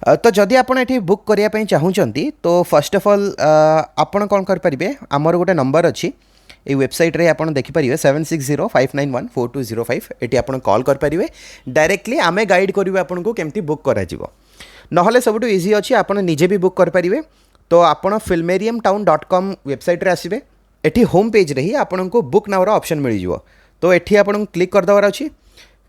तो जदि आपण एठी बुक करिया पई चाहूचंती तो फर्स्ट ऑफ ऑल आपण कोन कर परिबे हमर गोटे नंबर अछि ए वेबसाइट रे आपण देखि परिबे 7605914205 एठी आपण कॉल कर परिबे डायरेक्टली आमे गाइड करिवे आपण को केमती बुक करा जिवो नहले सबटु इजी अछि आपण निजे भी बुक कर परिबे तो आपण filmariumtown.com वेबसाइट रे आसीबे एठी होम पेज रे ही आपण को बुक नाउ रो ऑप्शन मिल जिवो तो एठी आपण क्लिक कर दवार अछि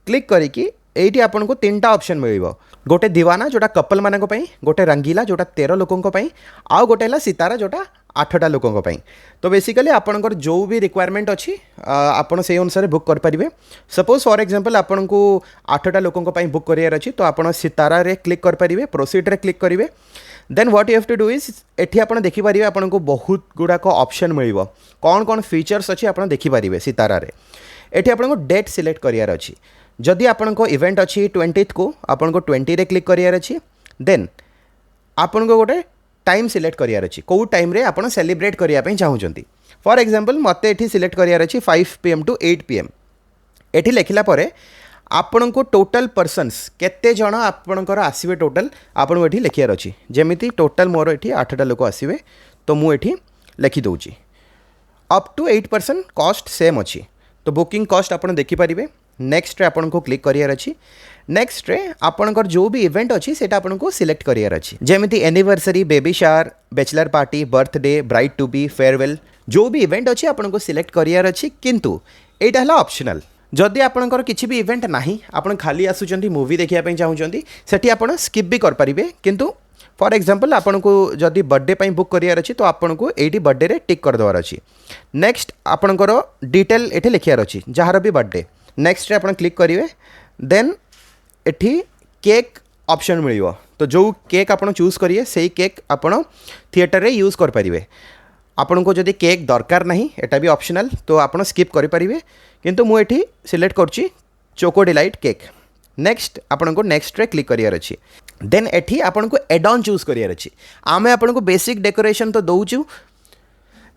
क्लिक करिकि एठी आपण को तीनटा ऑप्शन मिलिबो गोटे दीवाना जोटा कपल मानक पई गोटे रंगीला जोटा 13 लोकंक पई आउ गोटे हला सितारा जोटा 8टा लोकंक पई तो बेसिकली आपणकर जो भी रिक्वायरमेंट अछि आपण से अनुसार बुक कर परिबे सपोज फॉर एग्जांपल आपण को 8टा लोकंक पई बुक करियर अछि तो आपण सितारा रे क्लिक कर परिबे प्रोसीड रे क्लिक करिवे then what you have to do is एठी आपण देखि परिबे आपण को बहुत गुडा को ऑप्शन मिलिबो कोन कोन फीचर्स अछि आपण देखि परिबे सितारा रे एठी आपण को डेट सिलेक्ट करियर अछि जदि आपण को इवेंट अच्छी 20th को आपण को 20 रे क्लिक करियार अच्छी देन आपण को गोटे टाइम सिलेक्ट करियार अच्छी कौ टाइम रे आपण सेलिब्रेट करिया पई चाहूचंती फॉर एग्जांपल मते एठी सिलेक्ट करियार अच्छी 5 PM टू 8 PM एठी लिखिला परे आपण को टोटल पर्सन्स केते जण आपणकर आसीबे टोटल आपण को एठी लिखियार अच्छी जेमिति टोटल मोर एठी 8टा लोक आसीबे तो मु एठी लिखि दउची अप टू 8% कॉस्ट सेम अच्छी तो बुकिंग कॉस्ट आपण देखि परिबे नेक्स्ट रे आपन को क्लिक करियर अछि नेक्स्ट रे आपनकर जो भी इवेंट अछि सेटा आपन को सिलेक्ट करियर अछि जेमिति anniversary baby shower bachelor party birthday bride to be farewell जो भी इवेंट अछि आपन को सिलेक्ट करियर अछि किंतु एटा हला ऑप्शनल जदि आपनकर किछि भी इवेंट नाही आपन खाली आसुचंती मूवी देखिया पई चाहूचंती सेठी आपन स्किप भी कर परिबे किंतु फॉर एग्जांपल आपन को जदि बर्थडे पई बुक करियर अछि तो आपन को एटी बर्थडे रे टिक कर दवार अछि नेक्स्ट आपनकर डिटेल एठी लिखियार अछि जहार भी बर्थडे नेक्स्ट रे आपण क्लिक करिवे देन एठी केक ऑप्शन मिलियो तो जो केक आपण चूज करिए सेही केक आपण थिएटर रे यूज कर परिवे आपण को जदि केक दरकार नाही एटा भी ऑप्शनल तो आपण स्किप करि परिवे किंतु मु एठी सिलेक्ट करछि चोको डिलाइट केक नेक्स्ट आपण को नेक्स्ट रे क्लिक करियर अछि देन एठी आपण को एड ऑन चूज करियर अछि आमे आपण को बेसिक डेकोरेशन तो दउछु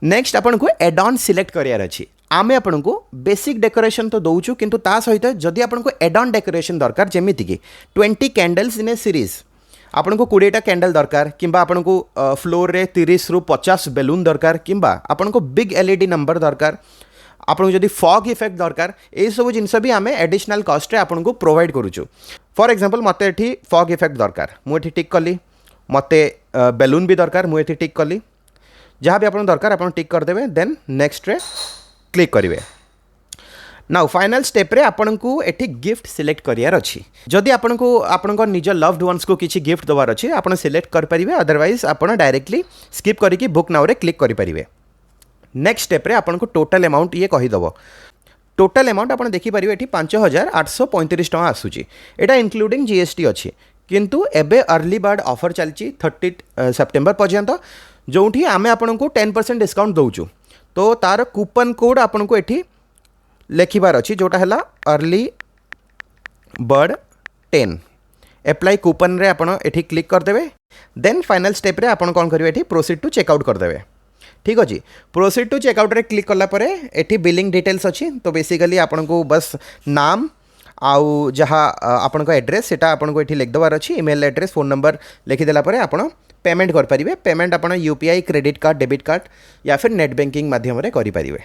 नेक्स्ट आपण को एड ऑन सिलेक्ट करियर अछि आमे आपन को बेसिक डेकोरेशन तो दउछु किंतु ता सहित जदि आपन को एड ऑन डेकोरेशन दरकार जेमिति कि 20 कैंडल्स इन ए सीरीज आपन को 20टा कैंडल दरकार किंबा आपन को फ्लोर रे 30 रु 50 बेलून दरकार किंबा आपन को बिग एलईडी नंबर दरकार आपन को जदि फॉग इफेक्ट दरकार ए सब जिंस भी आमे एडिशनल कॉस्ट रे आपन को प्रोवाइड करूछु फॉर एग्जांपल मते एठी फॉग इफेक्ट दरकार मु एठी टिक कली मते बेलून भी दरकार मु एठी टिक कली जहाँ भी आपन दरकार आपन टिक कर देबे देन नेक्स्ट रे क्लिक करिवे नाउ फाइनल स्टेप रे आपन को एठी गिफ्ट सिलेक्ट करियार अछि जदि आपन को आपन को निज लव्ड वंस को किछि गिफ्ट दवार अछि आपन सिलेक्ट कर परिवे अदरवाइज आपन डायरेक्टली स्किप करिकि बुक नाउ रे क्लिक करि परिवे नेक्स्ट स्टेप रे आपन को टोटल अमाउंट ये कहि दबो टोटल अमाउंट आपन देखि परिवे एठी 5835 टका आसुची एटा इंक्लूडिंग जीएसटी अछि किंतु एबे अर्ली बर्ड ऑफर चलची 30 सेप्टेम्बर पर्यंत जोठी आमे आपन को 10% डिस्काउंट दउचु तो तार कूपन कोड आपन को एठी लेखिबार अछि जोटा हला अर्ली बर्ड 10 अप्लाई कूपन रे आपन एठी क्लिक कर देबे देन फाइनल स्टेप रे आपन कोन करिवे एठी प्रोसीड टू चेकआउट कर देबे ठीक अछि प्रोसीड टू चेकआउट रे क्लिक करला परे एठी बिलिंग डिटेल्स अछि तो बेसिकली आपन को बस नाम आउ जहाँ आपन को एड्रेस सेटा आपन को एठी लिख दबार अछि ईमेल एड्रेस फोन नंबर लिखि देला परे आपन पेमेंट कर परिवे पेमेंट आपन UPI credit card debit card या फिर नेट बैंकिंग माध्यम रे करि परिवे।